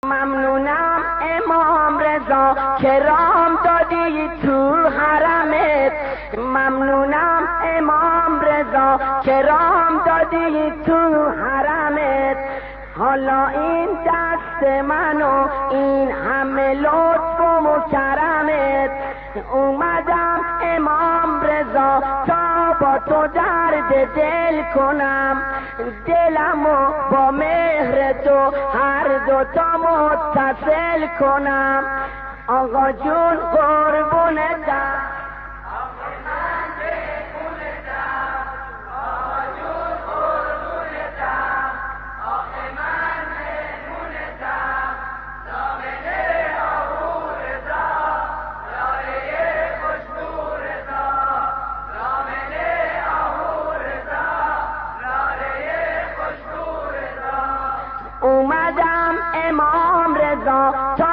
ممنونم امام رضا که رام دادی تو حرمت. ممنونم امام رضا که رام دادی تو حرمت. حالا این دست منو این همه لطف و مکرمت. اومدم امام رضا تا با تو درد دل کنم، دلمو با مهر تو هر دوتا متصل کنم. آقا جون قربونتم، اومدم امام رضا تا